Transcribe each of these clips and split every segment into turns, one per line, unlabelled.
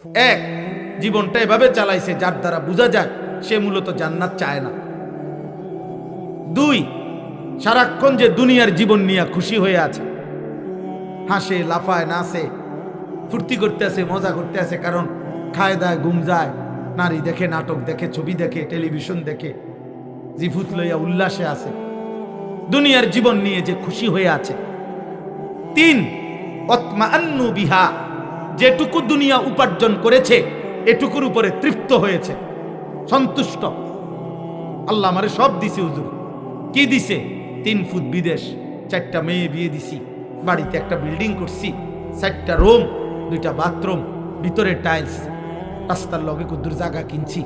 এক, জীবনটা এভাবে চালাইছে যার দ্বারা বোঝা যায় সে মূলত জান্নাত চায় না। দুই, সারাক্ষণ যে দুনিয়ার জীবন নিয়ে খুশি হয়ে আছে, হাসে, লাফায়, নাচে, ফুর্তি করতে আছে, মজা করতে আছে, কারণ খায় দায়, ঘুম যায়, নারী দেখে, নাটক দেখে, ছবি দেখে, টেলিভিশন দেখে, জিফুত লইয়া উল্লাসে আছে, দুনিয়ার জীবন নিয়ে যে খুশি হয়ে আছে। তিন, অতমাআন্নু বিহা, যেটুকু দুনিয়া উপার্জন করেছে এটুকুর উপরে তৃপ্ত হয়েছে, সন্তুষ্ট। আল্লাহ আমারে সব দিছে হুজুর। কি দিছে? 3 ফুট বিদেশ, 4টা মেয়ে বিয়ে দিছি, বাড়িতে একটা বিল্ডিং করছি, 4টা রুম, 2টা বাথরুম, ভিতরে টাইলস, রাস্তার লগে কুদ্দুর জায়গা কিনছি,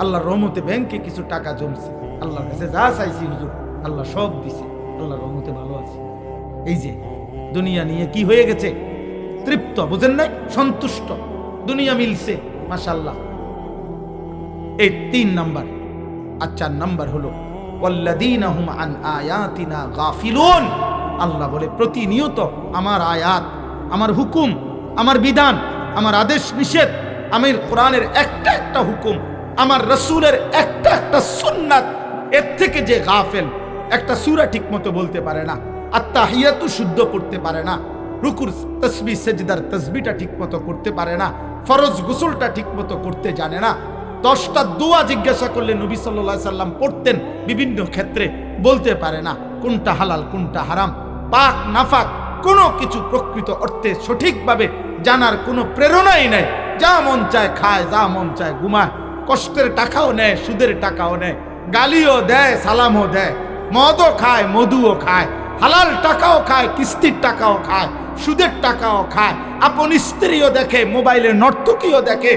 আল্লাহর রহমতে ব্যাংকে কিছু টাকা জমছে, আল্লাহর কাছে যা চাইছি হুজুর আল্লাহ সব দিছে, আল্লাহর রহমতে ভালো আছে। এই যে দুনিয়া নিয়ে কি হয়ে গেছে? তৃপ্ত, বুঝেন নাই? সন্তুষ্ট, দুনিয়া মিলছে, মাশাআল্লাহ। এই 3 নাম্বার। আর 4 নাম্বার হলো ওয়াল্লাযীনা হুম আন আয়াতিনা গাফিলুন। আল্লাহ বলে প্রতিনিয়ত আমার আয়াত, আমার হুকুম, আমার বিধান, আমার আদেশ নিষেধ, আমির কোরআনের একটা একটা হুকুম, আমার রাসূলের একটা একটা সুন্নাত, এর থেকে যে গাফেল, একটা সূরা ঠিকমতো বলতে পারে না, আত্তাহিয়াতু শুদ্ধ পড়তে পারে না, রুকুর তাসবিহ সেজদার তাসবিহটা ঠিকমতো করতে পারে না, ফরজ গোসলটা ঠিকমতো করতে জানে না, 10টা দোয়া জিজ্ঞাসা করলে নবী সাল্লাল্লাহু আলাইহি সাল্লাম পড়তেন বিভিন্ন ক্ষেত্রে, বলতে পারে না কোনটা হালাল কোনটা হারাম, পাক নাফাক কোনো কিছু প্রকৃত অর্থে সঠিকভাবে জানার কোনো প্রেরণাই নাই, যা মন চায় খায়, যা মন চায় ঘুমায়, কষ্টের টাকাও নেয়, সুদের টাকাও নেয়, গালিও দেয়, সালামও দেয়, মদও খায়, মধুও খায়, হালাল টাকাও খায়, কিস্তির টাকাও খায়, সুদের টাকাও খায়, আপন স্ত্রীও দেখে, মোবাইলে নর্তকীও দেখে,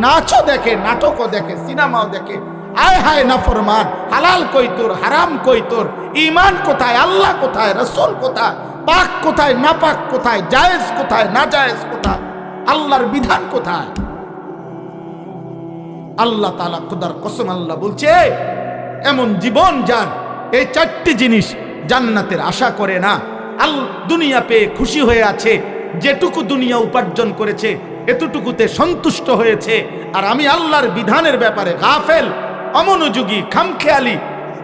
নাচও দেখে, নাটকও দেখে, সিনেমাও দেখে। আয় হায় নাফরমান, হালাল কই তোর, হারাম কই তোর, ঈমান কোথায়, আল্লাহ কোথায়, রাসূল কোথায়, পাক কোথায়, নাপাক কোথায়, জায়েজ কোথায়, নাজায়েজ কোথায়, আল্লাহর বিধান কোথায়? আল্লাহ তাআলা খোদার কসম আল্লাহ বলছে, এমন জীবন যার এই 4টি জিনিস জান্নাতের আশা করে না, দুনিয়া পেয়ে খুশি হয়ে আছে, যেটুকু দুনিয়া উপার্জন করেছে এতটুকুতে সন্তুষ্ট হয়েছে, আর আমি আল্লাহর বিধানের ব্যাপারে গাফেল, অমনোযোগী, খামখেয়ালি,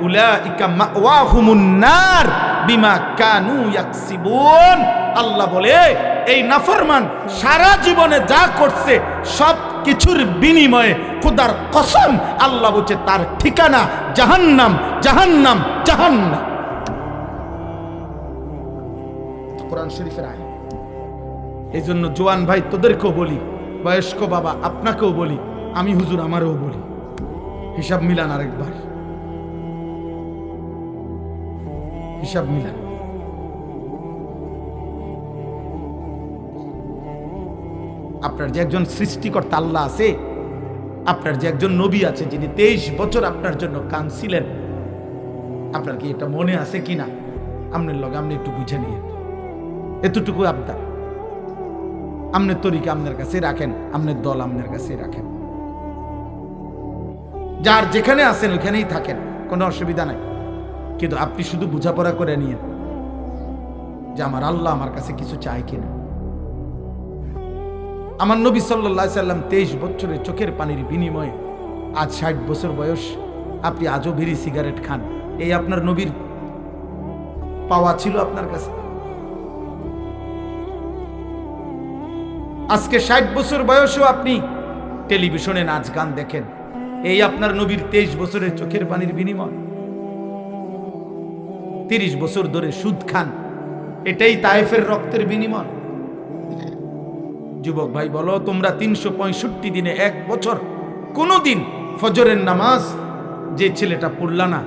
উলাইকা মাওয়াহুমুন নার বিমা কানু ইয়াকসিবুন। আল্লাহ বলে এই নাফরমান সারা জীবনে যা করছে সব কিছুর বিনিময়ে খোদার কসম আল্লাহ বলছে তার ঠিকানা জাহান্নাম, জাহান্নাম, জাহান্নাম। কোরআন শরীফের আয়াত। এই জন্য জোয়ান ভাই তোদেরকেও বলি, বয়স্ক বাবা আপনাকেও বলি, আমি হুজুর আমারও বলি, হিসাব মিলান, আরেকবার হিসাব মিলান। আপনার যে একজন সৃষ্টিকর্তা আল্লাহ আছে, আপনার যে একজন নবী আছে যিনি 23 বছর আপনার জন্য কাঁদছিলেন, আপনার কি এটা মনে আছে কিনা? আপনার লগে আপনি একটু বুঝে নিয়ে, এতটুকু আবদার, আপনার তরিকা আপনার কাছে রাখেন, আপনার দল আপনার কাছে রাখেন, যার যেখানে আছেন ওইখানেই থাকেন, কোনো অসুবিধা নাই, কিন্তু আপনি শুধু বোঝাপড়া করে নিয়েন যে আমার আল্লাহ আমার কাছে কিছু চায় কিনা। আমার নবী সাল্লাল্লাহু আলাইহি সাল্লাম 23 বছরের চোখের পানির বিনিময়ে আজ 60 বছর বয়স, আপনি আজও বিড়ি সিগারেট খান, এই আপনার নবীর পাওয়া ছিল আপনার কাছে? আজকে 60 বছর বয়সেও আপনি টেলিভিশনে নাচ গান দেখেন, এই আপনার নবীর 23 বছরের চোখের পানির বিনিময়। 30 বছর ধরে সুদ খান, এটাই তায়েফের রক্তের বিনিময়। যুবক ভাই বলো, তোমরা 365 দিনে 1 বছর কোনদিন ফজরের নামাজ যে ছেলেটা পড়লা না,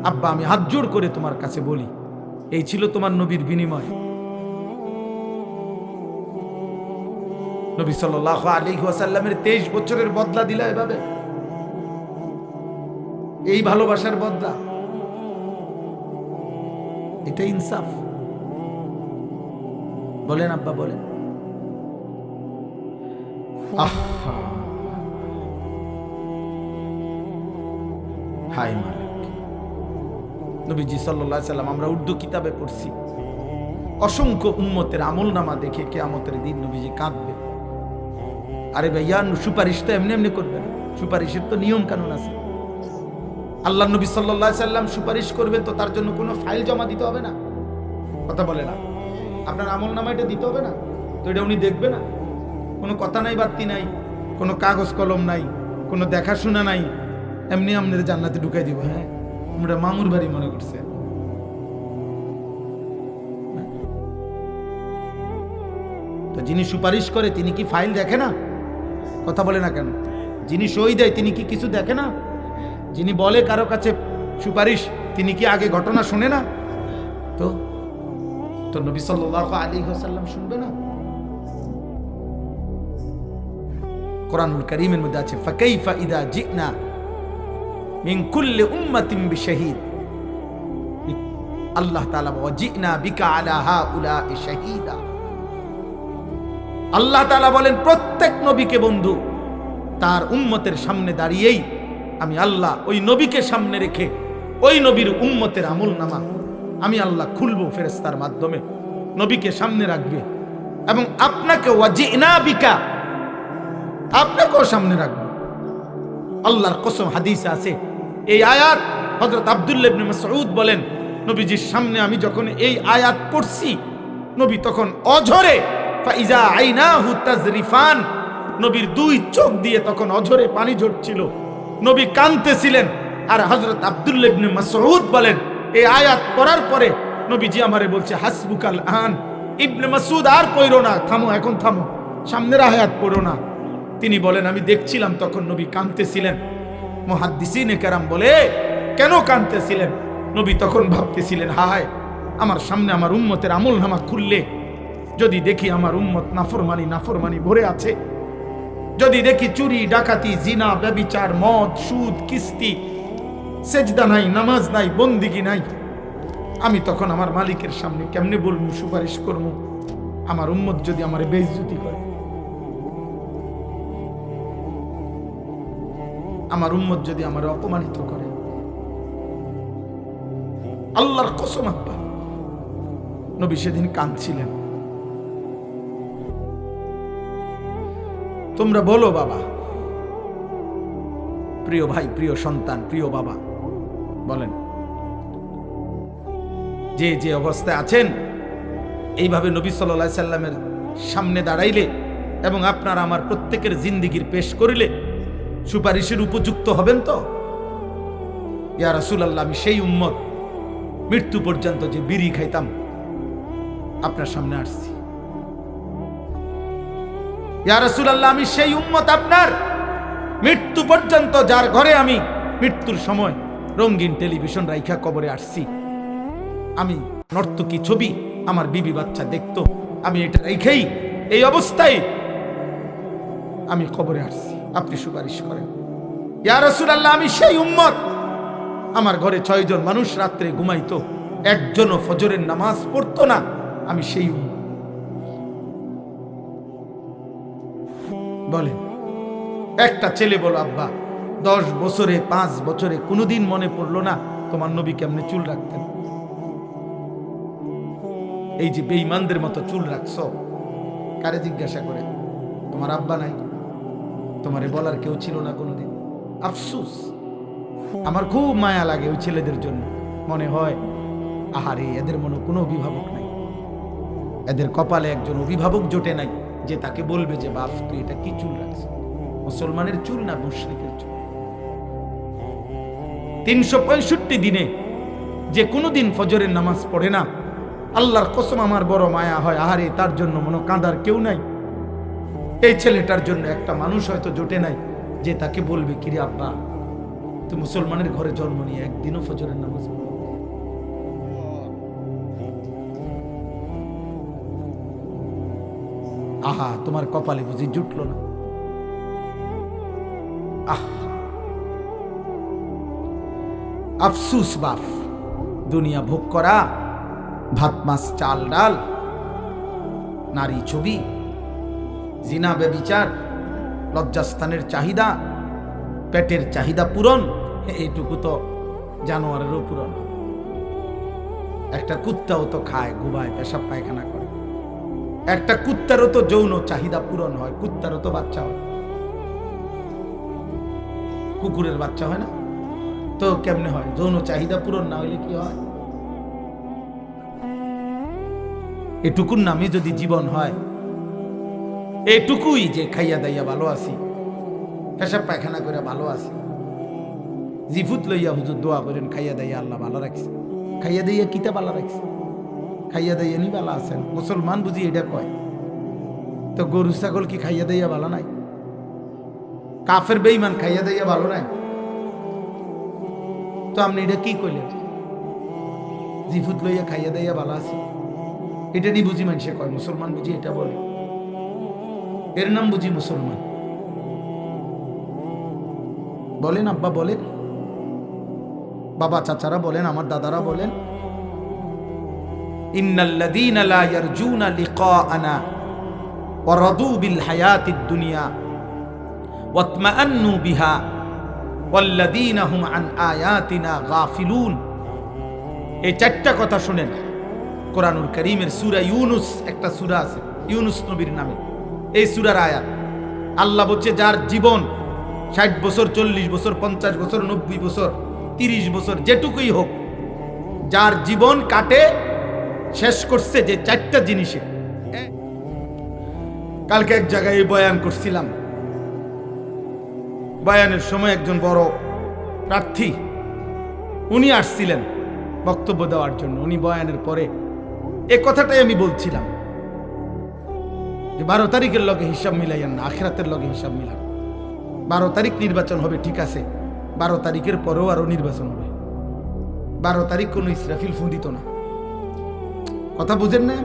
আব্বা আমি হাত জোড় করে তোমার কাছে বলি, এই ছিল তোমার নবীর বিনিময়। নবী সাল্লাল্লাহু আলাইহি ওয়াসাল্লামের 23 বছরের বদলা দিলা এভাবে, এই ভালোবাসার বদলা, এটা ইনসাফ? বলেন আব্বা, বলেন। হাই মালিক। নবীজি সাল্লাল্লাহু আলাইহি সাল্লাম, আমরা উর্দু কিতাবে পড়ছি, অসংখ্য উম্মতের আমলনামা দেখে কিয়ামতের দিন নবীজি কাঁদবে, আরে ভাইয়া, সুপারিশ তো এমনি এমনি করবে না, সুপারিশের তো নিয়ম কানুন আছে। আল্লাহ নবী সাল্লাল্লাহু আলাইহি সাল্লাম সুপারিশ করবে তো তার জন্য কোনো ফাইল জমা দিতে হবে না, কথা বলে না, আপনার আমলনামা এটা দিতে হবে না, তো এটা উনি দেখবে না? কোনো কথা নাই, বার্তি নাই, কোনো কাগজ কলম নাই, কোনো দেখাশোনা নাই, এমনি আপনাদের জান্নাতে ঢুকাই দিব। হ্যাঁ, আমরা মামুর বাড়ি মনে করছে। তো যিনি সুপারিশ করে তিনি কি ফাইল দেখে না? কথা বলে না কেন? যিনি সই দেয় তিনি কি কিছু দেখে না? যিনি বলে কারো কাছে সুপারিশ, তিনি কি আগে ঘটনা শুনে না? তো তো নবী সাল্লাল্লাহু আলাইহি ওয়াসাল্লাম শুনবে না? কোরআনুল কারীমের মধ্যে আছে, ফাকাইফা ইযা জিনা মিন কুল্লি উম্মাতিন বিশাহীদ। আল্লাহ তাআলা ওয়াজিনা বিকা আলা হাউলাই শাহীদা। আল্লাহ তাআলা বলেন প্রত্যেক নবীকে বন্ধু তার উম্মতের সামনে দাঁড়িয়েই আমি আল্লাহ ওই নবীকে সামনে রেখে ওই নবীর উম্মতের আমলনামা আমি আল্লাহ খুলবো ফেরেশতার মাধ্যমে, নবীকে সামনে রাখবে এবং আপনাকে ওয়াজিনা বিকা, আপনাকেও সামনে রাখবো। আল্লাহর কসম, হাদিসে আছে এই আয়াত। হযরত আব্দুল্লাহ ইবনে মাসউদ বলেন, নবীজির সামনে আমি যখন এই আয়াত পড়ছি, নবী তখন অঝরে ফাইজা আইনাহু তাজরিফান, নবীর দুই চোখ দিয়ে তখন অঝরে পানি ঝরছিল, নবী কাঁদতেছিলেন। আর হযরত আব্দুল্লাহ ইবনে মাসউদ বলেন, এই আয়াত পড়ার পরে নবীজি আমারে বলছে হাসবুকাল আন, ইবনে মাসউদ আর পড়ো না, থামো, এখন থামো, সামনের আয়াত পড়ো না। তিনি বলেন আমি দেখছিলাম তখন নবী কাঁদতেছিলেন। মুহাদ্দিসিনে কেরাম বলে কেন কাঁদতেছিলেন? নবী তখন ভাবতেছিলেন, হায় আমার সামনে আমার উম্মতের আমলনামা খুললে যদি দেখি আমার উম্মত নাফরমানি ভরে আছে, যদি দেখি চুরি ডাকাতি জিনা ব্যভিচার মদ সুদ কিস্তি, সেজদা নাই, নামাজ নাই, বন্দিগি নাই, আমি তখন আমার মালিকের সামনে কেমনে বলবো, সুপারিশ করবো? আমার উম্মত যদি আমার বেইজ্জতি করে, আমার উম্মত যদি আমার অপমানিত করে। আল্লাহর কসম আব্বা, নবী সেদিন কাঁদছিলেন। তোমরা বলো বাবা, প্রিয় ভাই, প্রিয় সন্তান, প্রিয় বাবা, বলেন যে যে অবস্থায় আছেন, এইভাবে নবী সাল্লাল্লাহু আলাইহি সাল্লামের সামনে দাঁড়াইলে এবং আপনার আমার প্রত্যেকের জিন্দেগির পেশ করিলে সুপারিশের উপযুক্ত হবেন তো? ইয়া রাসূলুল্লাহ, আমি সেই উম্মত মৃত্যু পর্যন্ত যে বিড়ি খাইতাম আপনার সামনে আসছি। ইয়া রাসূলুল্লাহ, আমি সেই উম্মত আপনার মৃত্যু পর্যন্ত যার ঘরে আমি মৃত্যুর সময় রঙিন টেলিভিশন রাইখা কবরে আসছি। আমি নর্তকী ছবি আমার বিবি বাচ্চা দেখতো, আমি এটা রেখেই এই অবস্থায় আমি কবরে আসছি, আপনি সুপারিশ করেন। ইয়া রাসূলুল্লাহ, আমি সেই উম্মত আমার ঘরে 6 জন মানুষ রাত্রে ঘুমাইতো, একজনও ফজরের নামাজ পড়তো না, আমি সেই উম্মত। বলেন, একটা ছেলে বলো আব্বা 10 বছরে 5 বছরে কোনোদিন মনে পড়লো না তোমার নবী কেমনে চুল রাখতেন? এই যে বেঈমানদের মতো চুল রাখছো, কারে জিজ্ঞাসা করে? তোমার আব্বা নাই, তোমারে বলার কেউ ছিল না কোনোদিন? আফসোস, আমার খুব মায়া লাগে ওই ছেলেদের জন্য। মনে হয় আহারে, এদের মনে কোনো অভিভাবক নাই, এদের কপালে একজন অভিভাবক জোটে নাই যে তাকে বলবে যে বাপ তুই এটা কি চুল রাখছিস, মুসলমানের চুল না মুশরিকের চুল। 365 দিনে যে কোনোদিন ফজরের নামাজ পড়ে না, আল্লাহর কসম আমার বড় মায়া হয়, আহারে তার জন্য মনে কাঁদার কেউ নাই। এই ছেলেটার জন্য একটা মানুষ হয়তো জোটে নাই যে তাকে বলবে কিরে আব্বা তুই মুসলমানের ঘরে জন্ম নিয়ে একদিনও ফজরের নামাজ পড়ো। আহা, তোমার কপালে বুঝি জুটলো না? আহ, আফসুস বাপ, দুনিয়া ভোগ করা, ভাত মাছ চাল ডাল, নারী ছবি, জিনা ব্যভিচার, লজ্জাস্থানের চাহিদা, পেটের চাহিদা পূরণ, এইটুকু তো জানোয়ারেরও পূরণ। একটা কুত্তাও তো খায়, ঘুমায়, পেশাব পায়খানা করে, একটা কুত্তারও তো যৌন চাহিদা পূরণ হয়, কুত্তারও তো বাচ্চা হয়, কুকুরের বাচ্চা হয় না? তো কেমনে হয়? যৌন চাহিদা পূরণ না হইলে কি হয়? এটুকুর নামে যদি জীবন হয়, এটুকুই যে খাইয়া দাইয়া ভালো আছি, পেশাব পায়খানা করে ভালো আছি, জিফুত লইয়া হুজুর দোয়া করেন খাইয়া দাইয়া আল্লাহ ভালো রাখছে। খাইয়া দাইয়া কিতা ভালো রাখছে? খাইয়া দাইয়া নি ভালো আছেন? মুসলমান বুঝি এটা কয়? তো গরু ছাগল কি খাইয়া দাইয়া ভালো নাই? কাফের বেঈমান খাইয়া দাইয়া ভালো নাই? তো আপনি এটা কি কইলেন? জিফুত লইয়া খাইয়া দাইয়া ভালো আছে, এটা নি বুঝি মানুষে কয়? মুসলমান বুঝি এটা বলে? এর নাম বুঝি মুসলমান? বলেন আব্বা, বলেন বাবা, চাচারা বলেন, আমার দাদারা বলেন, ইন্নাল্লাযীনা লা ইয়ারজুনা লিকাআনা ওয়া রাদু বিল হায়াতিদ দুনিয়া ওয়াতমাআন্নু বিহা ওয়াল্লাযীনা হুম আন আয়াতিনা গাফিলুন। এই চারটা কথা শুনেন কোরআনুল কারীমের সূরা ইউনুস, একটা সূরা আছে ইউনুস নবীর নামে, এই সূরার আয়াত। আল্লাহ বলছে যার জীবন 60 বছর, 40 বছর, 50 বছর, 90 বছর, 30 বছর, যেটুকুই হোক, যার জীবন কাটে শেষ করছে যে চারটা জিনিসে। কালকে এক জায়গায় বয়ান করছিলাম, বয়ানের সময় একজন বড় প্রার্থী উনি আসছিলেন বক্তব্য দেওয়ার জন্য। উনি বয়ানের পরে এ কথাটাই আমি বলছিলাম যে 12 তারিখের লগে হিসাব মিলাইয়েন না, আখিরাতের লগে হিসাব মিলান। 12 তারিখ নির্বাচন হবে, ঠিক আছে, 12 তারিখের পরেও আরো নির্বাচন হবে। 12 তারিখ কোনো ইসরাফিল ফু দিত না, কথা বুঝেন না?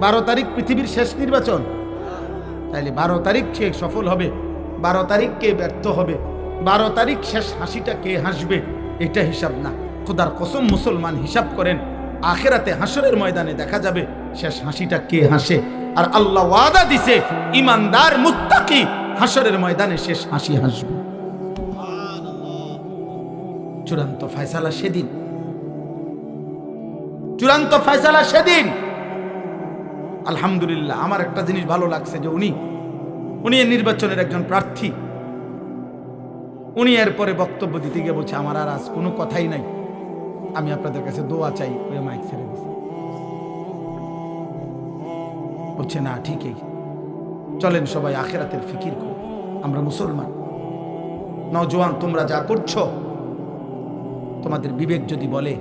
12 তারিখ পৃথিবীর শেষ নির্বাচন, তাইলে 12 তারিখ কে সফল হবে, 12 তারিখ কে ব্যর্থ হবে, 12 তারিখ শেষ হাসিটা কে হাসবে, এটা হিসাব না। খোদার কসম মুসলমান হিসাব করেন, আখিরাতে হাসরের ময়দানে দেখা যাবে শেষ হাসিটা কে হাসে। আর আল্লাহ ওয়াদা দিছে ইমানদার মুত্তাকি হাসরের ময়দানে শেষ হাসি হাসবে। চূড়ান্ত ফয়সালা সেদিন, চূড়ান্ত ফয়সালা সেদিন। আলহামদুলিল্লাহ, আমার একটা জিনিস ভালো লাগছে যে উনি এই নির্বাচনের একজন প্রার্থী। উনি এরপরে বক্তব্য দিতে গিয়ে বলছে আমার আর আজ কোনো কথাই নাই, আমি আপনাদের কাছে দোয়া চাই। মাইক ছেড়ে দিছে, বলছে না ঠিকই, চলেন সবাই আখিরাতের ফিকির করি, আমরা মুসলমান। নওজোয়ান, তোমরা যা করছো, তোমাদের বিবেক যদি বলে,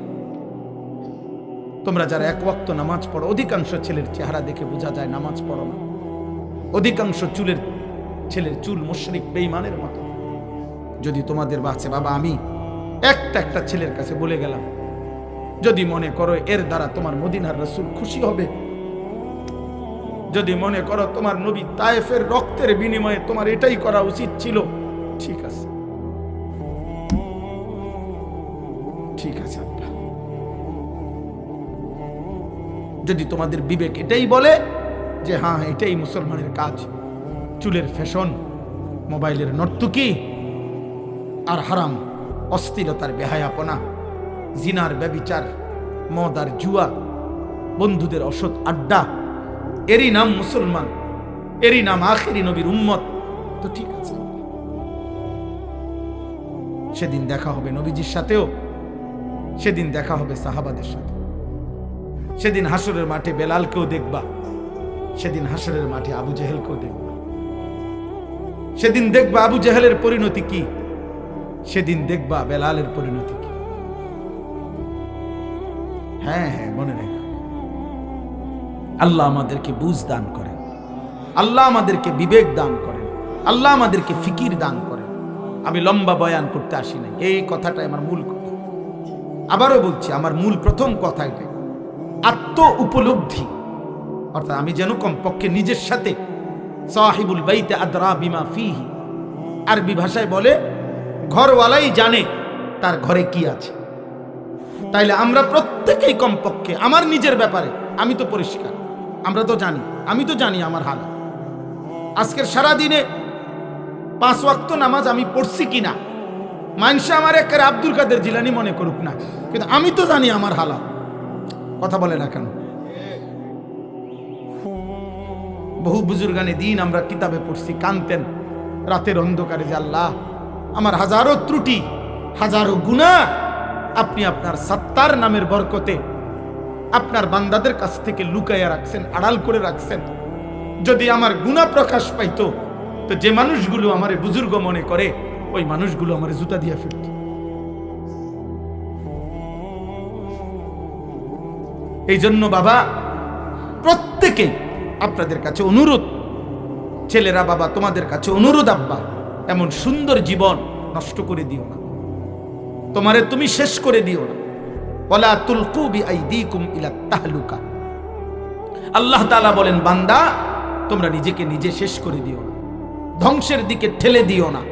তোমরা যারা 1 ওয়াক্ত নামাজ পড়ো, অধিকাংশ ছেলের চেহারা দেখে বোঝা যায় নামাজ পড়ো না। অধিকাংশ ছেলের চুল মুশরিক বেঈমানের মতো। যদি তোমাদের বাঁচে বাবা, আমি একটা ছেলের কাছে বলে গেলাম, যদি মনে করো এর দ্বারা তোমার মদিনার রাসূল খুশি হবে, যদি মনে করো তোমার নবী তায়েফের রক্তের বিনিময়ে তোমার এটাই করা উচিত ছিল, ঠিক আছে, ঠিক আছে আব্বা। যদি তোমাদের বিবেক এটাই বলে যে হ্যাঁ এটাই মুসলমানের কাজ, চুলের ফ্যাশন, মোবাইলের নর্তুকি, আর হারাম অস্থিরতার বেহায়াপনা, জিনার ব্যভিচার, মদ আর জুয়া, বন্ধুদের অসৎ আড্ডা, এরই নাম মুসলমান, এরই নাম আখেরি নবীর উম্মত, তো ঠিক আছে। সেদিন দেখা হবে নবীজির সাথেও, সেদিন দেখা হবে সাহাবাদের সাথে, সেদিন হাসরের মাঠে বেলালকেও দেখবা, সেদিন হাসরের মাঠে আবু জেহেলকেও দেখবা, সেদিন দেখবা আবু জেহেলের পরিণতি কি, সেদিন দেখবা বেলালের পরিণতি কি। হ্যাঁ হ্যাঁ, মনে রেখো, আল্লাহ আমাদেরকে বুঝ দান করেন, আল্লাহ আমাদেরকে বিবেক দান করেন, আল্লাহ আমাদেরকে ফিকির দান করেন। আমি লম্বা বয়ান করতে আসি নাই, এই কথাটাই আমার মূল কথা। আবারও বলছি, আমার মূল প্রথম কথা এটাই, আত্ম উপলব্ধি। অর্থাৎ আমি যেন কমপক্ষে নিজের সাথে, সাহিবুল বাইতে আদরা বিমা ফিহি, আরবি ভাষায় বলে ঘরওয়ালাই জানে তার ঘরে কি আছে। তাইলে আমরা প্রত্যেকেই কমপক্ষে আমার নিজের ব্যাপারে আমি তো পরিষ্কার, আমরা তো জানি, আমি তো জানি আমার হাল। আজকের সারা দিনে 5 ওয়াক্ত নামাজ আমি পড়ছি কিনা, মানুষে আমার একের আব্দুল কাদের জিলানী মনে করুক না, কিন্তু আমি তো জানি আমার হালাত। কথা বলে না কেন? বহু বুজুর্গানে দিন আমরা কিতাবে পড়ছি, কানতেন রাতের অন্ধকারে যে আল্লাহ আমার হাজারো ত্রুটি, হাজারো গুনাহ আপনি আপনার সত্তার নামের বরকতে আপনার বান্দাদের কাছ থেকে লুকাইয়া রাখছেন, আড়াল করে রাখছেন। যদি আমার গুনাহ প্রকাশ পাইতো তো যে মানুষগুলো আমারে বুজুর্গ মনে করে ওই মানুষগুলো আমারে জুতা দিয়া ফিরত। এই জন্য বাবা প্রত্যেকে আপনাদের কাছে অনুরোধ, ছেলেরা বাবা তোমাদের কাছে অনুরোধ, আব্বা এমন সুন্দর জীবন নষ্ট করে দিও না, তোমারে তুমি শেষ করে দিও না। ওয়ালা তুলকু বিআইদিকুম ইলা তাহলুকা। আল্লাহ তাআলা বলেন বান্দা তোমরা নিজেকে নিজে শেষ করে দিও না, ধ্বংসের দিকে ঠেলে দিও না।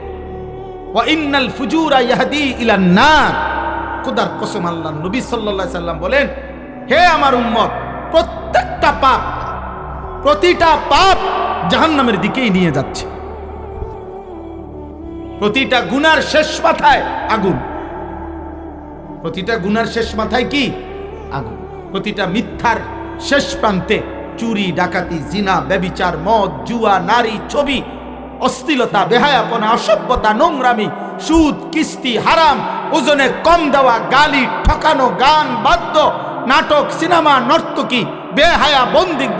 ওয়া ইন্নাল ফুজুরা ইয়াহদি ইলান নার। খোদার কসম আল্লাহ নবী সাল্লাল্লাহু আলাইহি সাল্লাম বলেন, হে আমার উম্মত, প্রত্যেকটা পাপ, প্রতিটা পাপ জাহান্নামের দিকেই নিয়ে যাচ্ছে। প্রতিটা গুনার শেষ মাথায় আগুন, প্রতিটা গুনার শেষ মাথায় কি? আগুন। প্রতিটা মিথ্যার শেষ প্রান্তে চুরি, ডাকাতি, জিনা, ব্যভিচার, মদ, জুয়া, নারী, ছবি, অশ্লীলতা, বেহায়াপনা, অসভ্যতা, নোংরামি, সুদ, কিস্তি, হারাম, ওজনে কম দেওয়া, গালি, ঠকানো, গান, বাদ্য, নাটক, সিনেমা, নর্তকী, বেহায়া, বন্দিক,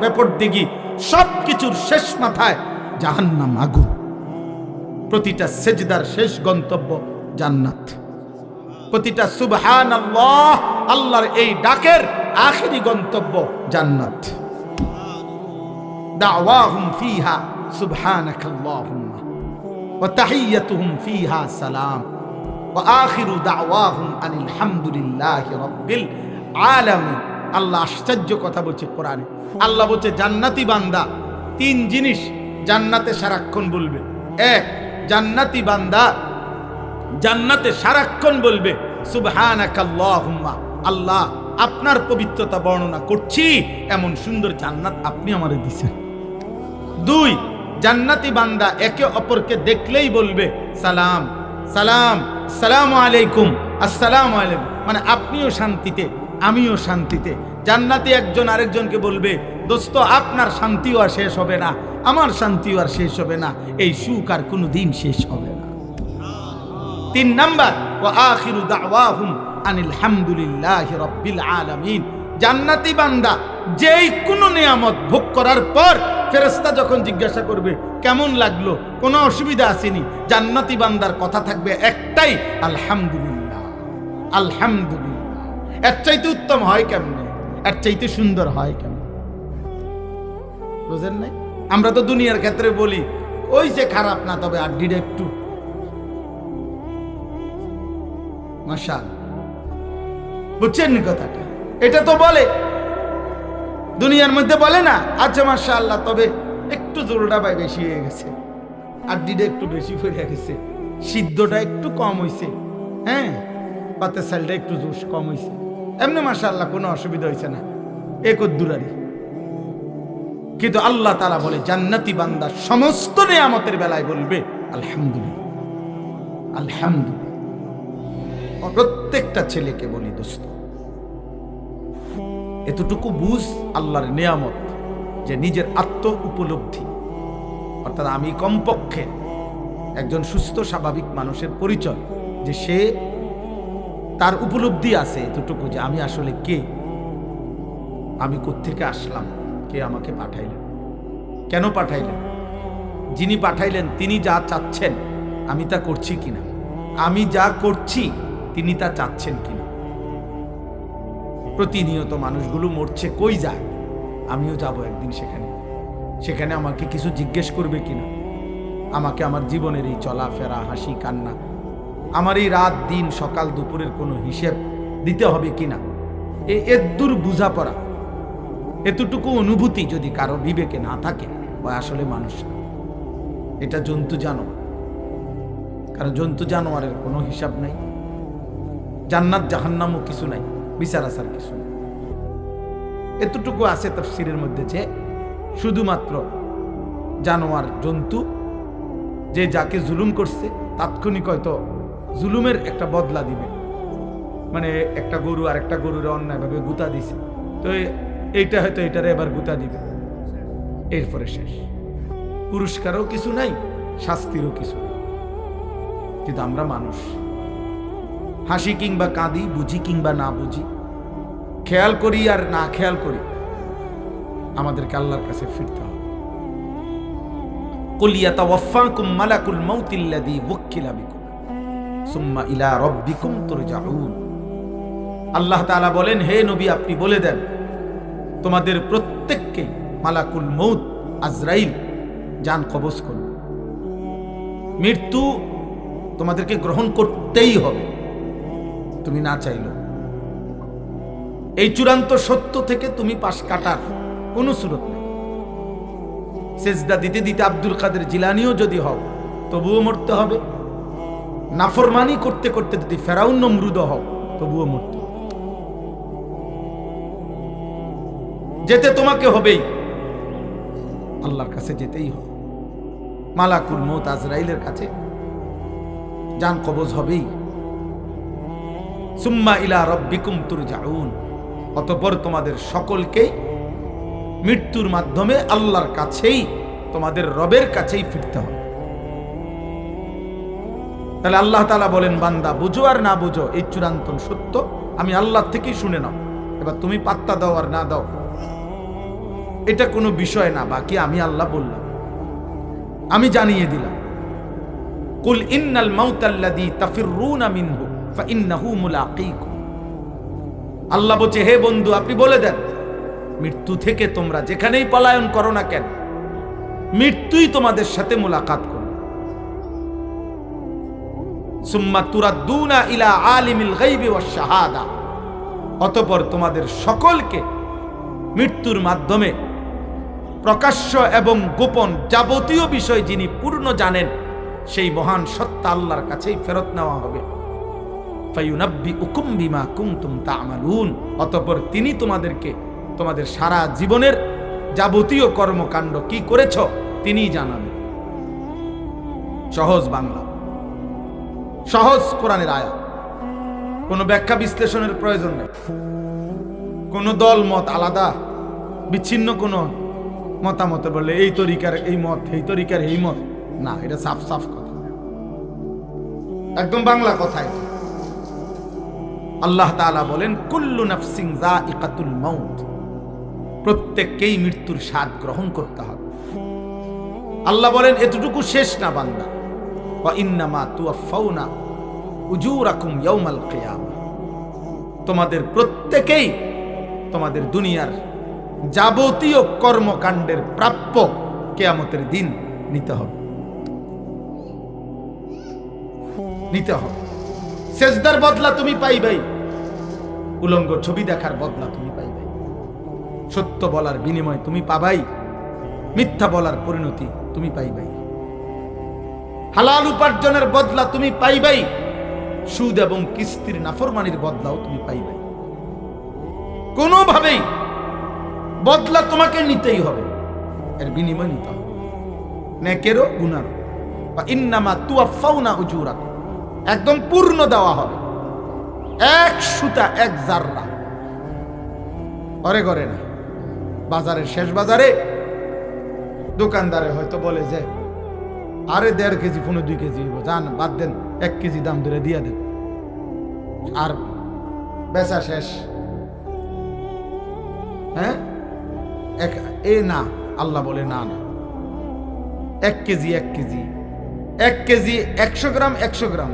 বেপরদিগি, সবকিছুর শেষ মাথায় জাহান্নাম, আগুন। প্রতিটা সেজদার শেষ গন্তব্য জান্নাত। প্রতিটা সুবহানাল্লাহ আল্লাহর এই ডাকের আখেরি গন্তব্য জান্নাত। দাওয়াহুম ফিহা সুবহানাকাল্লাহুম্মা ওয়া তাহিয়াতুহুম ফিহা সালাম ওয়া আখিরু দাওয়াহুম আনিল হামদুলিল্লাহি রাব্বিল আলামিন। আল্লাহ আশ্চর্য কথা বলছে কোরআনে। আল্লাহ বলছে জান্নাতি বান্দা তিন জিনিস জান্নাতে সারাক্ষণ বলবে। এক, জান্নাতি বান্দা জান্নাতে সারাক্ষণ বলবে সুবহানাকাল্লাহুম্মা, আল্লাহ আপনার পবিত্রতা বর্ণনা করছি, এমন সুন্দর জান্নাত আপনি আমারে দিয়েছেন। দুই, জান্নাতি বান্দা একে অপরকে দেখলেই বলবে সালাম সালাম, আসসালামু আলাইকুম, আসসালামু আলাইকুম, মানে আপনিও শান্তিতে আমিও শান্তিতে। জান্নাতি একজন আরেকজনকে বলবে দোস্ত আপনার শান্তিও আর শেষ হবে না, আমার শান্তিও আর শেষ হবে না, এই সুখ আর কোনো দিন শেষ হবে না। তিন নাম্বার, ওয়া আখিরু দাওয়াহুম আনিল হামদুলিল্লাহি রাব্বিল আলামিন। জান্নাতি বান্দা যেই কোনো নিয়ামত ভোগ করার পর ফেরেশতা যখন জিজ্ঞাসা করবে কেমন লাগলো, কোনো অসুবিধা আসেনি, জান্নাতি বান্দার কথা থাকবে একটাই, আলহামদুলিল্লাহ আলহামদুলিল্লাহ। এর চাইতে উত্তম হয় কেমনে, এর চাইতে সুন্দর হয় কেমন? বুঝেন নাই? আমরা তো দুনিয়ার ক্ষেত্রে বলি ওই যে খারাপ না, তবে আড্ডিটা একটু মাশাআল্লাহ। বুঝছেন কথাটা? এটা তো বলে দুনিয়ার মধ্যে বলে না, আচ্ছা মাশাআল্লাহ তবে একটু জোরটা ভাই বেশি হয়ে গেছে, আড্ডিটা একটু বেশি হয়ে গেছে, সিদ্ধটা একটু কম হয়েছে, হ্যাঁ পাতের চালটা একটু জোশ কম হয়েছে, এমনি মাশাআল্লাহ কোনো অসুবিধা হয়েছে না, একদুরারি। কিন্তু আল্লাহ তাআলা বলে জান্নাতি বান্দা সমস্ত নিয়ামতের বেলায় বলবে আলহামদুলিল্লাহ আলহামদুলিল্লাহ। প্রত্যেকটা ছেলেকে বলি দোস্ত, এতটুকু বুঝ আল্লাহর নিয়ামত যে নিজের আত্ম উপলব্ধি, অর্থাৎ আমি কমপক্ষে একজন সুস্থ স্বাভাবিক মানুষের পরিচয় যে সে তার উপলব্ধি আছে এতটুকু যে আমি আসলে কে, আমি কোত্থেকে আসলাম, কে আমাকে পাঠাইলেন, কেন পাঠাইলেন, যিনি পাঠাইলেন তিনি যা চাচ্ছেন আমি তা করছি কিনা, আমি যা করছি তিনি তা চাচ্ছেন কিনা। প্রতিনিয়ত মানুষগুলো মরছে, কই যায়, আমিও যাব একদিন সেখানে, সেখানে আমাকে কিছু জিজ্ঞেস করবে কিনা, আমাকে আমার জীবনের এই চলাফেরা, হাসি কান্না, আমার এই রাত দিন সকাল দুপুরের কোনো হিসেব দিতে হবে কিনা। এদূর বুঝাপড়া, এতটুকু অনুভূতি যদি কারো বিবেকে না থাকে ও আসলে মানুষ না, এটা জন্তু জানোয়ার। কারণ জন্তু জানোয়ারের কোনো হিসাব নাই, জান্নাত জাহান্নামও কিছু নাই, বিচার আসার কিছু নাই। এতটুকু আছে তাফসীরের মধ্যে যে শুধুমাত্র জানোয়ার জন্তু যে যাকে জুলুম করছে তাৎক্ষণিক হয়তো জুলুমের একটা বদলা দিবে, মানে একটা গরু আর একটা গরুর অন্যায়ভাবে গুতা দিছে, তো এইটা হয়তো এটারে এবার গুতা দিবে, এরপরে শেষ। পুরস্কারও কিছু নাই, শাস্তিরও কিছু নেই। কিন্তু আমরা মানুষ, হাসি কিংবা কাঁদি, বুঝি কিংবা না বুঝি, খেয়াল করি আর না খেয়াল করি, আমাদেরকে আল্লাহর কাছে ফিরতে হবে। কুল ইয়াতাওয়াফাকুম মালাকুল মাউতিল্লাযী ওয়াক্কিলা বিকুম সুম্মা ইলা রাব্বিকুম তুরজাউন। আল্লাহ তাআলা বলেন, হে নবী আপনি বলে দেন, তোমাদের প্রত্যেককে মালাকুল মউত আজরাইল জান কবজ করবে। মৃত্যু তোমাদেরকে গ্রহণ করতেই হবে, তুমি না চাইলেও। এই চূড়ান্ত সত্য থেকে তুমি পাশ কাটার কোনো সুরত নেই। সেজদা দিতে দিতে আব্দুল কাদের জিলানিও যদি হও, তবুও মরতে হবে। নাফরমানি করতে করতে যদি ফেরাউন নমরুদ হও, তবুও মরতে হবে। যেতে তোমাকে হবেই, আল্লাহর কাছে যেতেই হবে। মালাকুল মউত আজরাইলের কাছে জান কবজ হবেই। সুম্মা ইলা রাব্বিকুম তুরজাউন, অতঃপর তোমাদের সকলকেই মৃত্যুর মাধ্যমে আল্লাহর কাছেই, তোমাদের রবের কাছেই ফিরতে হবে। তাহলে আল্লাহ তাআলা বলেন, বান্দা বুঝো আর না বুঝো, এই চূড়ান্ত সত্য আমি আল্লাহ থেকেই শুনে নাও। এবার তুমি পাত্তা দাও আর না দাও, এটা কোনো বিষয় না। বাকি আমি আল্লাহ বললাম, আমি জানিয়ে দিলাম। কুল ইন্নাল মাউতাল্লাযী তাফিররুনা মিনহু ফাইন্নাহু মুলাকীকুম। আল্লাহ বলছে, হে বন্ধু আপনি বলে দেন, মৃত্যু থেকে তোমরা যেখানেই পলায়ন করো না কেন, মৃত্যুই তোমাদের সাথে মুলাকাত করবে। সুম্মা তুরাদ্দুনা ইলা আলিমিল গায়বি ওয়াশ শাহাদা, অতঃপর তোমাদের সকলকে মৃত্যুর মাধ্যমে প্রকাশ্য এবং গোপন যাবতীয় বিষয় যিনি পূর্ণ জানেন, সেই মহান সত্তা আল্লাহর কাছেই ফেরত নেওয়া হবে। ফায়ুনাব্বিউকুম বিমা কুনতুম তা'মালুন, অতঃপর তিনি তোমাদেরকে তোমাদের সারা জীবনের যাবতীয় কর্মকাণ্ড কি করেছ তিনিই জানাবেন। সহজ বাংলা, সহজ কোরআনের আয়াত, কোনো ব্যাখ্যা বিশ্লেষণের প্রয়োজন নেই। কোনো দল মত আলাদা বিচ্ছিন্ন কোনো মতামত বলে এই তরিকার এই মত, এই তরিকার এই মত না, এটা সাফ সাফ কথা, একদম বাংলা কথাই। আল্লাহ তাআলা বলেন, কুল্লু নাফসিন যায়িকাতুল মাউত, প্রত্যেককেই মৃত্যুর স্বাদ গ্রহণ করতে হবে। আল্লাহ বলেন, এতটুকু শেষ না বান্দা, ওয়া ইন্নামা তুওয়াফাউনা উজুরাকুম ইয়াউমাল কিয়ামা, তোমাদের প্রত্যেকেই তোমাদের দুনিয়ার যাবতীয় কর্মকাণ্ডের প্রাপ্য কিয়ামতের দিন নিতে হবে। নিতে হবে। সেজদার বদলা তুমি পাইবাই, উলঙ্গ ছবি দেখার বদলা তুমি পাইবাই, সত্য বলার বিনিময় তুমি পাবাই, মিথ্যা বলার পরিণতি তুমি পাইবাই, হালাল উপার্জনের বদলা তুমি পাইবাই, সুদ এবং কিস্তির নাফরমানির বদলাও তুমি পাইবাই। কোনোভাবেই বদলা তোমাকে নিতেই হবে, এর বিনিময় নিতে হবে, নেকেরও গুনারও। বা ইন্নামা তুওয়াফাউনা উজুরাকুম, একদম পূর্ণ দেওয়া হবে, এক সুতা এক জাররা। ঘরে ঘরে না, বাজারের শেষ বাজারে দোকানদারে হয়তো বলে যে আরে 1.5 কেজি 2 কেজি যান, বাদ দেন, 1 কেজি দাম ধরে দিয়ে দেন, আর বেচা শেষ। হ্যাঁ, এ না, আল্লাহ বলে না না, 1 কেজি 1 কেজি 1 কেজি 100 গ্রাম 100 গ্রাম,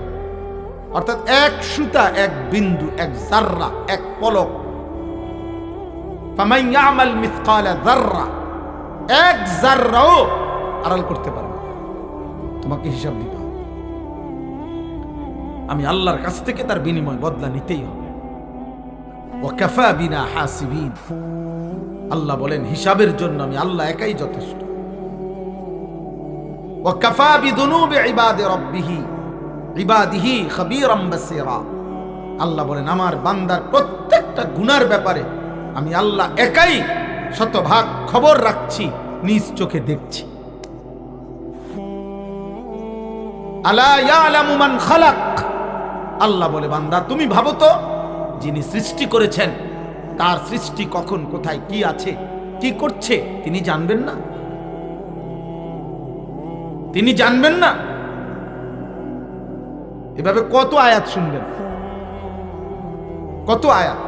অর্থাৎ এক সুতা এক বিন্দু এক জাররা এক পলক। ফামান ইয়ামাল মিসকালা যাররা, এক জাররাও আড়াল করতে পারবে, তোমাকে হিসাব দিতে হবে। আমি আল্লাহর কাছ থেকে তার বিনিময় বদলা নিতেই হবে। ওয়া কাফা বিনা হাসিবিন, আল্লাহ বলেন হিসাবের জন্য আমি আল্লাহ একাই যথেষ্ট। ওয়া কাফা বিদুনুবি ইবাদিহি খাবীরাম বাসীরা, আল্লাহ বলেন আমার বান্দার প্রত্যেকটা গুনার ব্যাপারে আমি আল্লাহ একাই শতভাগ খবর রাখছি, নিজ চোখে দেখছি। আলা ইয়ালামু মান খালাক, আল্লাহ বলে বান্দা তুমি ভাবো তো, যিনি সৃষ্টি করেছেন তার সৃষ্টি কখন কোথায় কি আছে কি করছে তিনি জানবেন না? তিনি জানবেন না? এভাবে কত আয়াত শুনবেন, কত আয়াত।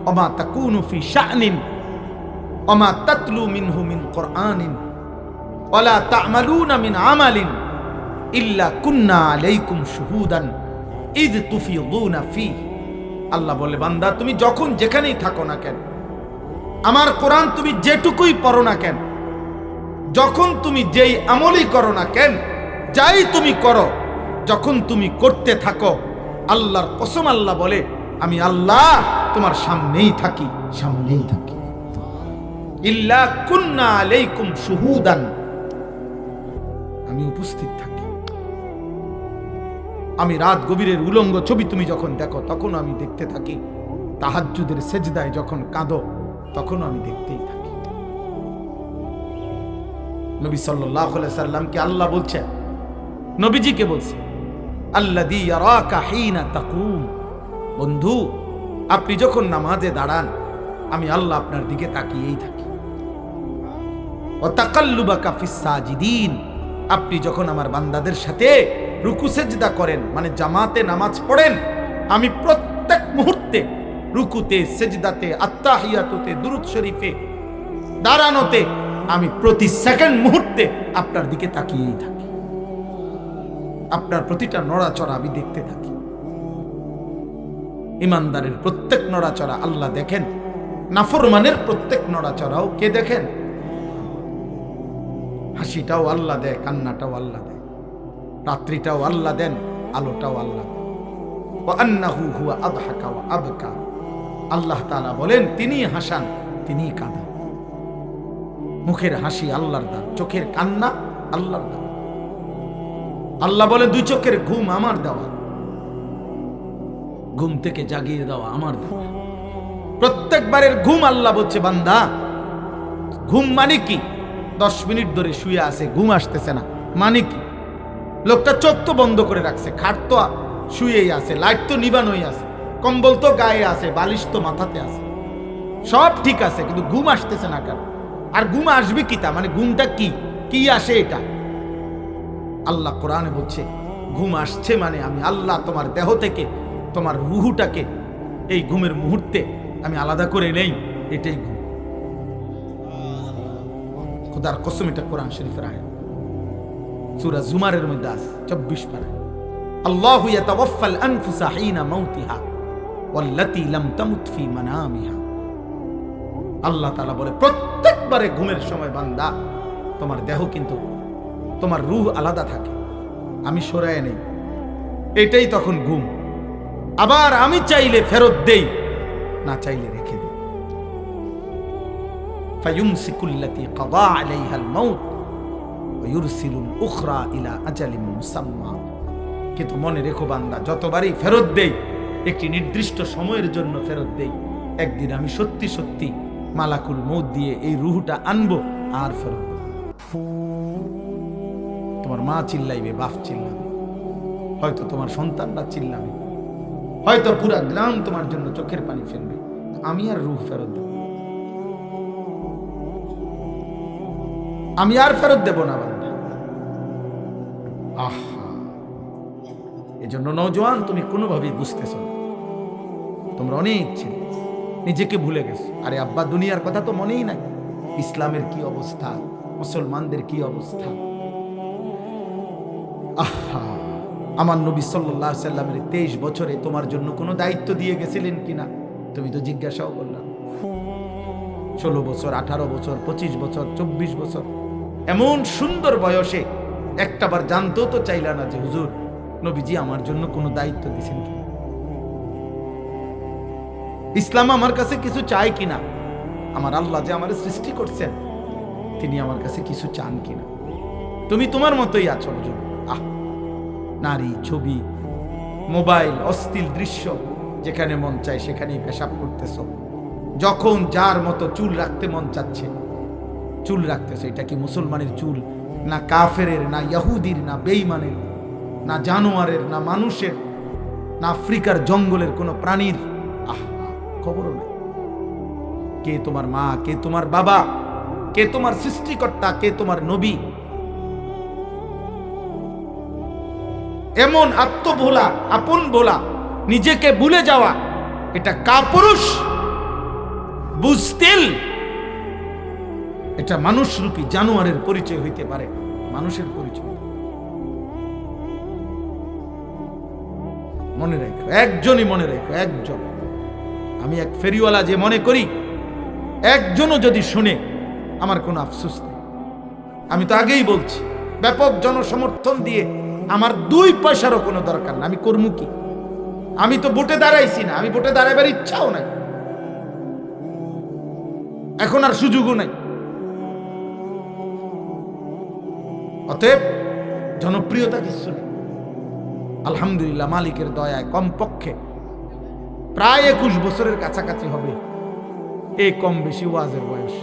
ওমা তাকুনু ফি শানিন ওমা তাতলু মিনহু মিন কুরআনিন ওয়ালা তা'মালুনা মিন আমালিন ইল্লা কুন্না আলাইকুম শুহুদান ইয তুফিদুনা ফীহি। আল্লাহ বলে, বান্দা তুমি যখন যেখানেই থাকো না কেন, আমার কোরআন তুমি যেটুকুই পড়ো না কেন, যখন তুমি যেই আমলই করো না কেন, যাই তুমি করো, যখন তুমি করতে থাকো, আল্লাহর কসম আল্লাহ বলে আমি আল্লাহ তোমার সামনেই থাকি, সামনেই থাকি। ইল্লা কুন্না আলাইকুম শুহুদান, আমি উপস্থিত থাকি। আমি রাত গভীরের উলঙ্গ ছবি তুমি যখন দেখো তখন আমি দেখতে থাকি, তাহাজ্জুদের সেজদায় যখন কাঁদো তখন আমি দেখতেই থাকি। নবী সাল্লাল্লাহু আলাইহি সাল্লামকে আল্লাহ বলছে, নবীজিকে বলছে, আল্লাযী ইয়ারাকা হিনা তাকুম, বন্ধু আপনি যখন নামাজে দাঁড়ান আমি আল্লাহ আপনার দিকে তাকিয়েই থাকি। ওয়া তাকাল্লুবাকা ফিস সাজিদিন, আপনি যখন আমার বান্দাদের সাথে রুকু সেজদা করেন, মানে জামাতে নামাজ পড়েন, আমি প্রত্যেক মুহূর্তে রুকুতে, সেজদাতে, আত্তাহিয়াতুতে, দুরূদ শরীফে, দাঁড়ানোতে আমি প্রতি সেকেন্ড মুহূর্তে আপনার দিকে তাকিয়েই থাকি। আপনার প্রতিটা নড়াচড়া আমি দেখতে থাকি। ইমানদারের প্রত্যেক নড়াচড়া আল্লাহ দেখেন, নাফরমানের প্রত্যেক নড়াচড়াও কে দেখেন? হাসিটাও আল্লাহ দেয়, কান্নাটাও আল্লাহ দেয়, রাত্রিটাও আল্লাহ দেন, আলোটাও আল্লাহ দেন। ওয়া আন্নাহু হুয়া আদহাকা ওয়া আবকা, আল্লাহ তাআলা বলেন তিনি হাসান, তিনি কাঁদান। মুখের হাসি আল্লাহর দান, চোখের কান্না আল্লাহর দান। আল্লাহ বলে দুই চোখের ঘুম আমার দেওয়া, ঘুম থেকে জাগিয়ে দেওয়া আমার দেওয়া। প্রত্যেকবারের ঘুম আল্লাহ বলছে, বান্দা ঘুম মানে কি? 10 মিনিট ধরে শুয়ে আছে, ঘুম আসতেছে না, মানে কি? লোকটা চোখ তো বন্ধ করে রাখছে, খাট তো শুয়েই আছে, লাইট তো নিবানোই আছে, কম্বল তো গায়ে আছে, বালিশ তো মাথাতে আছে, সব ঠিক আছে, কিন্তু ঘুম আসতেছে না কেন? আর ঘুম আসবে কি? তা মানে ঘুমটা কি কি আসে এটা? আল্লাহ কোরআনে বলছে ঘুম আসছে মানে আমি আল্লাহ তোমার দেহ থেকে তোমার রুহুটাকে এই ঘুমের মুহূর্তে আমি আলাদা করে নেই, এটাই ঘুম। খোদার কসম, এটা কোরআন শরীফের আয়াত, সূরা জুমারের মধ্যে আছে 24 পারায়। আল্লাহু ইয়াতাওয়াফাল আনফুসা হিনা মাউতিহা ওয়াল্লাতী লাম তামুত ফি মানামিহা। আল্লাহ তাআলা বলে প্রত্যেকবারে ঘুমের সময় বান্দা তোমার দেহ কিন্তু তোমার রূহ আলাদা থাকে, আমি সরায় নেই, এটাই তখন ঘুম। আবার আমি চাইলে ফেরত দেই, না চাইলে রেখে দেই। ফায়ুমসিকুল্লাতী কাদা আলাইহাল মাউত ওয়া ইউরসিলুল উখরা ইলা আজালিম মুসাম্মা। কিন্তু মনে রেখো বান্দা, যতবারই ফেরত দেই একটি নির্দিষ্ট সময়ের জন্য ফেরত দেই, একদিন আমি সত্যি সত্যি মালাকুল মউত দিয়ে এই রূহটা আনবো আর ফেরত দেব। তোমার মা চিল্লাইবে, বাপ চিল্লাবে, হয়তো তোমার সন্তানরা চিল্লাবে, হয়তো পুরা গ্রাম তোমার জন্য চোখের পানি ফেলবে, আমি আর রূহ ফেরত দেব, আমি আর ফেরত দেব না বান্দা। আহা, এজন্য নওজোয়ান তুমি কোনোভাবেই বুঝতেছ না, তোমরা অনেক ছেলে নিজেকে ভুলে গেছো। আরে আব্বা দুনিয়ার কথা তো মনেই নাই, ইসলামের কি অবস্থা, মুসলমানদের কি অবস্থা। আহা, আমার নবী সাল্লাল্লাহু আলাইহি সাল্লামের 23 বছরে তোমার জন্য কোনো দায়িত্ব দিয়ে গেছিলেন কিনা তুমি তো জিজ্ঞাসাও করলা। 16 বছর, 18 বছর, 25 বছর, 24 বছর, এমন সুন্দর বয়সে একটাবার জানতেও তো চাইলা না যে হুজুর নবীজি আমার জন্য কোনো দায়িত্ব দিয়েছেন কিনা, ইসলাম আমার কাছে কিছু চায় কিনা, আমার আল্লাহ যে আমার সৃষ্টি করছেন তিনি আমার কাছে কিছু চান কিনা। তুমি তোমার মতোই আছো হুজুর। আহ, নারী, ছবি, মোবাইল, অশ্লীল দৃশ্য, যেখানে মন চায় সেখানেই পেশাব করতেছ, যখন যার মতো চুল রাখতে মন চাচ্ছে চুল রাখতেছ। এটা কি মুসলমানের চুল, না কাফেরের, না ইহুদির, না বেঈমানের, না জানোয়ারের, না মানুষের, না আফ্রিকার জঙ্গলের কোনো প্রাণীর? আহা, খবরও নাই। কে তোমার মা, কে তোমার বাবা, কে তোমার সৃষ্টিকর্তা, কে তোমার নবী, এমন আত্মভোলা, আপন ভোলা, নিজেকে ভুলে যাওয়া, এটা কাপুরুষ। বুঝতিল এটা মানুষরূপী জানোয়ারের পরিচয় হইতে পারে, মানুষের পরিচয়। মনে রাখো, একজনই মনে রাখো, একজন। আমি এক ফেরিওয়ালা যে মনে করি, একজনও যদি শুনে আমার কোনো আফসোস নেই। আমি তো আগেই বলছি, ব্যাপক জনসমর্থন দিয়ে আমার 2 পয়সারও কোনো দরকার না। আমি করবো কি? আমি তো ভোটে দাঁড়াইছি না, আমি ভোটে দাঁড়াবার ইচ্ছাও নাই, এখন আর সুযোগও নাই। অতএব জনপ্রিয়তা কিছু নেই। আলহামদুলিল্লাহ, মালিকের দয়ায় কমপক্ষে প্রায় 21 বছরের কাছাকাছি হবে এই কম বেশি ওয়াজের বয়স।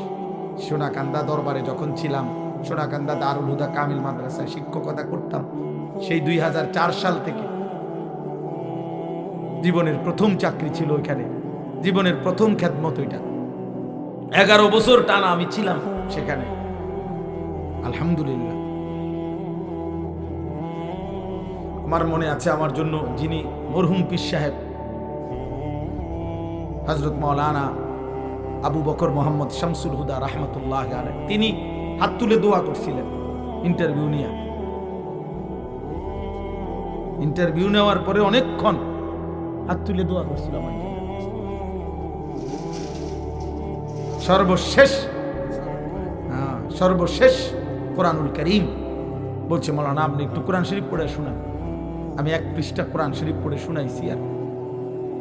সোনাকান্দা দরবারে যখন ছিলাম, সোনাকান্দা দারুল হুদা কামিল মাদ্রাসায় শিক্ষকতা করতাম, সেই 2004 সাল থেকে জীবনের প্রথম চাকরি ছিল ওইখানে, জীবনের প্রথম খেদমত ওইটা। 11 বছর টানা আমি ছিলাম সেখানে, আলহামদুলিল্লাহ। আমার মনে আছে, আমার জন্য যিনি মরহুম পীর সাহেব হযরত মাওলানা আবু বকর মোহাম্মদ শামসুল হুদা রাহমাতুল্লাহ আলাইহি, তিনি হাত তুলে দোয়া করছিলেন ইন্টারভিউ নেওয়ার পরে অনেকক্ষণ হাত তুলে দোয়া করছিল আমার জন্য। সর্বশেষ কোরআনুল কারীম বলছে, মাওলানা আপনি একটু কোরআন শরীফ পড়ে শোনান। আমি 1 পৃষ্ঠা কোরআন শরীফ পড়ে শুনাইছি, আর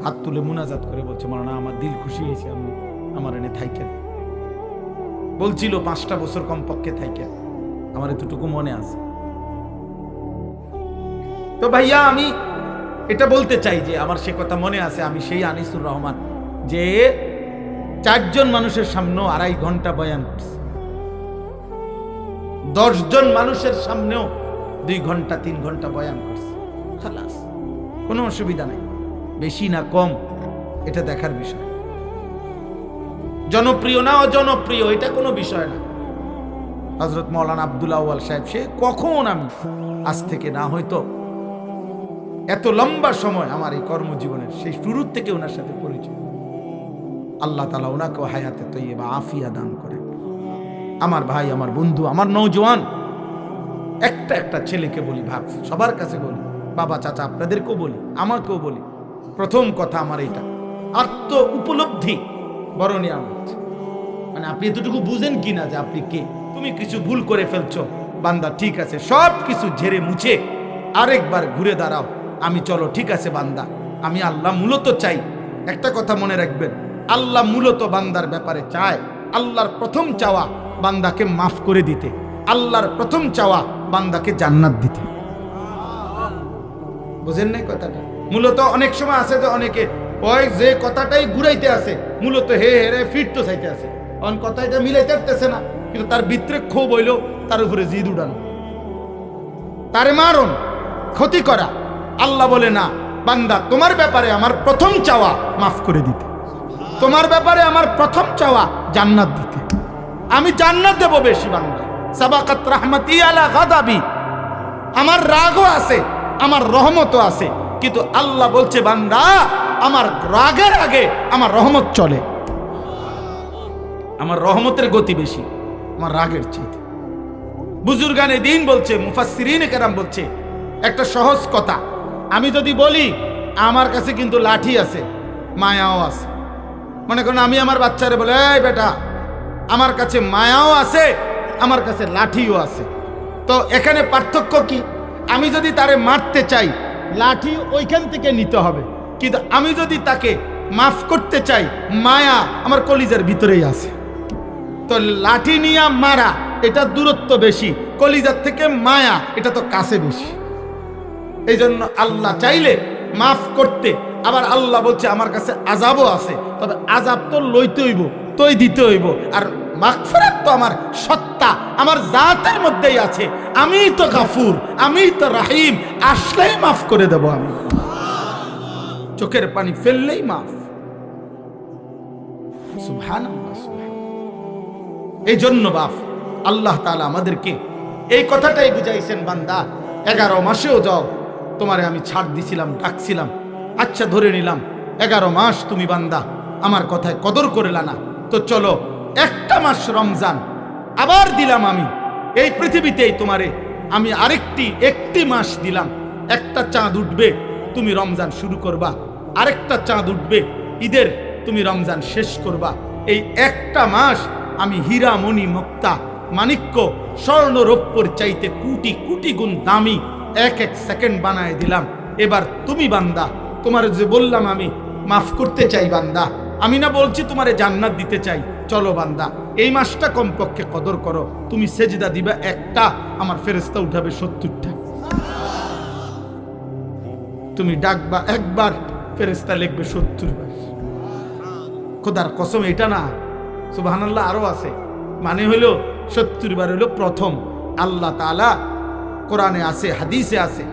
হাত তুলে মুনাজাত করে বলছে, মাওলানা আমার দিল খুশি হয়েছে, আপনি আমার এনে থাইকেন। বলছিল 5টা বছর কমপক্ষে থাইকেন, আমার এতটুকু মনে আছে। তো ভাইয়া, আমি এটা বলতে চাই যে আমার সে কথা মনে আছে, আমি সেই আনিসুর রহমান যে 4 জন মানুষের সামনেও 2.5 ঘন্টা বয়ান করছে, 10 জন মানুষের সামনেও 2 ঘন্টা 3 ঘন্টা বয়ান করছে। খালাস, কোনো অসুবিধা নাই, বেশি না কম এটা দেখার বিষয়। জনপ্রিয় না অজনপ্রিয় এটা কোনো বিষয় না। হযরত মাওলানা আব্দুল আউয়াল সাহেব, সে কখন, আমি আজ থেকে না হয়তো এত লম্বা সময় আমার এই কর্মজীবনের সেই শুরুর থেকে ওনার সাথে পরিচয়। আল্লাহ তাআলা ওনাকে হায়াতে তৈয়বা আফিয়া দান করেন। আমার ভাই, আমার বন্ধু, আমার নওজোয়ান, একটা ছেলেকে বলি, ভাব সবার কাছে বলি, বাবা চাচা আপনাদেরকেও বলি, আমাকেও বলি, প্রথম কথা আমার এটা, আত্ম উপলব্ধি বড় নিয়ামত। মানে আপনি এতটুকু বুঝেন কিনা যে আপনি কে। তুমি কিছু ভুল করে ফেলছো, বান্দা ঠিক আছে, সব কিছু ঝেড়ে মুছে আরেকবার ঘুরে দাঁড়াও, আমি চলো ঠিক আছে বান্দা, আমি আল্লাহ মূলত চাই। একটা কথা মনে রাখবেন, আল্লাহ মূলত বান্দার ব্যাপারে চায়, আল্লাহর প্রথম চাওয়া বান্দাকে মাফ করে দিতে, আল্লাহর প্রথম চাওয়া বান্দাকে জান্নাত দিতে। বুঝেন নাই কথাটা? মূলত অনেক সময় আছে যে অনেকে ওই যে কথাটাই ঘুরাইতে আছে, মূলত হে হেরে ফিরতে চাইতে আছে, অন কথাটা মিলাইতে পারতেছে না, কিন্তু তার ভিতরে ক্ষোভ হইল, তার উপরে জিদ উড়ানো, তারে মারণ, ক্ষতি করা। আল্লাহ বলে না, বান্দা তোমার ব্যাপারে আমার প্রথম চাওয়া মাফ করে দিতে, তোমার ব্যাপারে আমার প্রথম চাওয়া জান্নাত দিতে। আমি জান্নাত দেব বেশি বান্দা। সাবাকাত রাহমাতি আলা গাদাবি, আমার রাগও আছে, আমার রহমতও আছে, কিন্তু আল্লাহ বলছে বান্দা আমার রাগের আগে আমার রহমত চলে, আমার রহমতের গতি বেশি আমার রাগের চাইতে। বুজুর্গানে দ্বীন বলছে, মুফাসসিরিনে কেরাম বলছে একটা সহজ কথা, আমি যদি বলি আমার কাছে কিন্তু লাঠি আছে, মায়াও আছে, মনে করেন আমি আমার বাচ্চারে বলে, এই বেটা আমার কাছে মায়াও আছে, আমার কাছে লাঠিও আছে, তো এখানে পার্থক্য কি? আমি যদি তারে মারতে চাই, লাঠি ওইখান থেকে নিতে হবে, কিন্তু আমি যদি তাকে মাফ করতে চাই, মায়া আমার কলিজার ভিতরেই আছে। তো লাঠি নিয়ে মারা এটা দূরত্ব বেশি, কলিজার থেকে মায়া এটা তো কাছে বেশি। এই জন্য আল্লাহ চাইলে মাফ করতে, আবার আল্লাহ বলছে আমার কাছে আযাবও আছে, তবে আযাব তো লইতে হইব, তোই দিতে হইব, আর মাগফিরাত তো আমার সত্তা, আমার জাতের মধ্যেই আছে, আমিই তো গাফুর, আমিই তো রাহিম, আসলেই মাফ করে দেব আমি, চোখের পানি ফেললেই মাফ। সুবহানাল্লাহ, সুবহানাল্লাহ। এই জন্য বাপ আল্লাহ তাআলা আমাদেরকে এই কথাটাই বুঝাইছেন, বান্দা 11 মাসেও যাও, তোমারে আমি ছাড় দিছিলাম, ডাকছিলাম, আচ্ছা ধরে নিলাম 11 মাস তুমি বান্দা আমার কথায় কদর করেলা না, তো চলো একটা মাস রমজান আবার দিলাম আমি এই পৃথিবীতেই তোমারে, আমি একটি মাস দিলাম। একটা চাঁদ উঠবে তুমি রমজান শুরু করবা, আরেকটা চাঁদ উঠবে ঈদের তুমি রমজান শেষ করবা। এই একটা মাস আমি হীরা মণি মুক্তা মাণিক্য স্বর্ণ রৌপ্যর চাইতে কোটি কোটি গুণ দামি এক সেকেন্ড বানায় দিলাম। এবার তুমি বান্দা, তোমার যে বললাম আমি মাফ করতে চাই বান্দা, আমি না বলছি তোমারে জান্নাত দিতে চাই, চলো বান্দা এই মাসটা কমপক্ষে কদর করো। তুমি সেজদা দিবা একটা, আমার ফেরেশতা উঠাবে 70টা। তুমি ডাকবা একবার, ফেরেশতা লিখবে 70 বার। খোদার কসম এটা না, সুবহানাল্লাহ আরো আছে, মানে হলো 70 বার হলো প্রথম। আল্লাহ তাআলা কোরআনে আছে, হাদিসে আছে,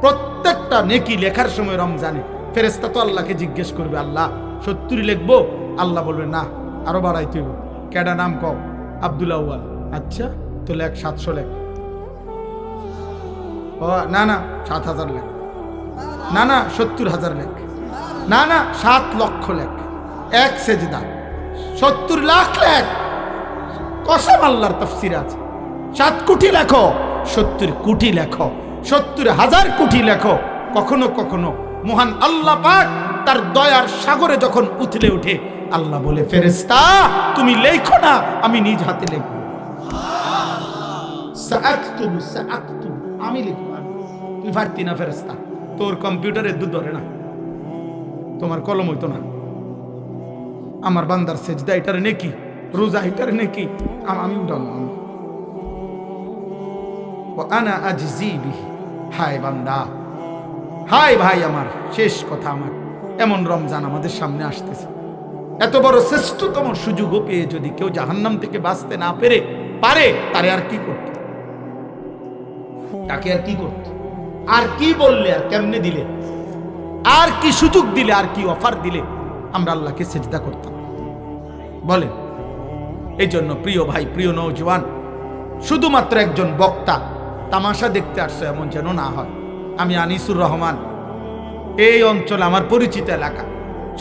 প্রত্যেকটা নেকি লেখার সময় রমজানে ফেরেশতা তো আল্লাহকে জিজ্ঞেস করবে, আল্লাহ 70 লিখবো? আল্লাহ বলবে না, আরো বাড়াইতে হবে। কেডা নাম কও? আব্দুল আউয়াল। আচ্ছা তো লেখ 700 লেখ। ও না না 7000 লেখ, না না 70,000 লেখ, না না 7 লক্ষ লেখ, এক সেজদা 70 লাখ লেখ। কসম আল্লাহর তাফসীর আছে, 7 কোটি লেখো, 70 কোটি লেখো, 70,000 কোটি লেখো। কখনো কখনো মহান আল্লাহ পাক তার দয়ার সাগরে যখন উথলে উঠে, আল্লাহ বলে ফেরেশতা তুমি লেখো না, আমি নিজ হাতে লিখব। সাআকতুবু, আমি লিখব। তুই পারতি না ফেরেশতা, তোর কম্পিউটারে দুধ ধরে না, তোমার কলম হইতো না। আমার বান্দার সেজদা এটার নেকি, রোজা এটার নেকি, আমি উঠানো। আনা আজজি বিহি, হায় বান্দা, হায় ভাই আমার, শেষ কথা আমার, এমন রমজান আমাদের সামনে আসতেছে, এত বড় শ্রেষ্ঠতম সুযোগও পেয়ে যদি কেউ জাহান্নাম থেকে বাঁচতে না পারে, তারে আর কি করতে, তাকে আর কি করতে, আর কি বললে, আর কেমনে দিলে, আর কি সুযোগ দিলে, আর কি অফার দিলে আমরা আল্লাহকে সেজদা করতাম বলেন? এই জন্য প্রিয় ভাই, প্রিয় নওজওয়ান, শুধুমাত্র একজন বক্তা তামাশা দেখতে আসছে এমন যেন না হয়। আমি আনিসুর রহমান, এই অঞ্চল আমার পরিচিত এলাকা,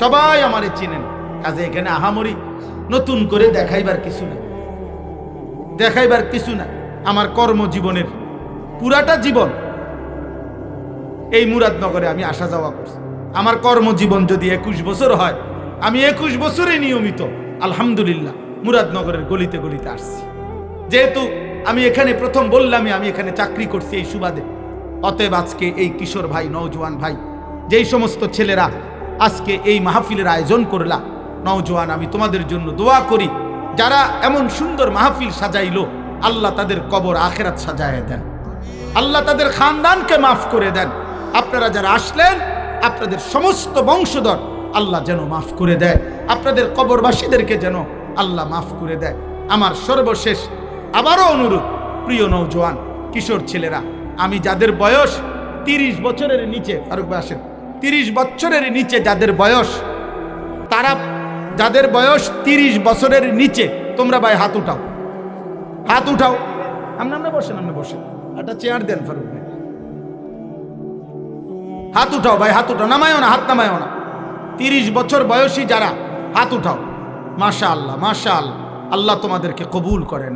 সবাই আমারে চিনেন, কাজে এখানে আহামরি নতুন করে দেখাইবার কিছু না। আমার কর্মজীবনের পুরাটা জীবন এই মুরাদনগরে আমি আসা যাওয়া করছি। আমার কর্মজীবন যদি 21 বছর হয়, আমি 21 বছরে নিয়মিত আলহামদুলিল্লাহ মুরাদনগরের গলিতে গলিতে আসছি। যেহেতু আমি এখানে প্রথম বললাম আমি এখানে চাকরি করছি এই সুবাদে, অতএব আজকে এই কিশোর ভাই, নওজোয়ান ভাই, যেই সমস্ত ছেলেরা আজকে এই মাহফিলের আয়োজন করলা, নওজোয়ান, আমি তোমাদের জন্য দোয়া করি, যারা এমন সুন্দর মাহফিল সাজাইলো, আল্লাহ তাদের কবর আখেরাত সাজায় দেন, আল্লাহ তাদের খানদানকে মাফ করে দেন। আপনারা যারা আসলেন, আপনাদের সমস্ত বংশধর আল্লাহ যেন মাফ করে দেয়, আপনাদের কবরবাসীদেরকে যেন আল্লাহ মাফ করে দেয়। আমার সর্বশেষ আবারও অনুরোধ, প্রিয় নওজোয়ান কিশোর ছেলেরা, আমি যাদের বয়স 30 বছরের নিচে, ফারুক ভাই আসেন, 30 বছরের নিচে যাদের বয়স, তারা যাদের বয়স 30 বছরের নিচে, তোমরা ভাই হাত উঠাও, হাত উঠাও। আমরা বসেন, একটা চেয়ার দেন ফারুক ভাই, হাত উঠাও ভাই, হাত উঠাও, নামায়ও না, হাত নামায়ও না। 30 বছর বয়সী যারা, হাত উঠাও। মাশাআল্লাহ, মাশাআল্লাহ, আল্লাহ তোমাদেরকে কবুল করেন।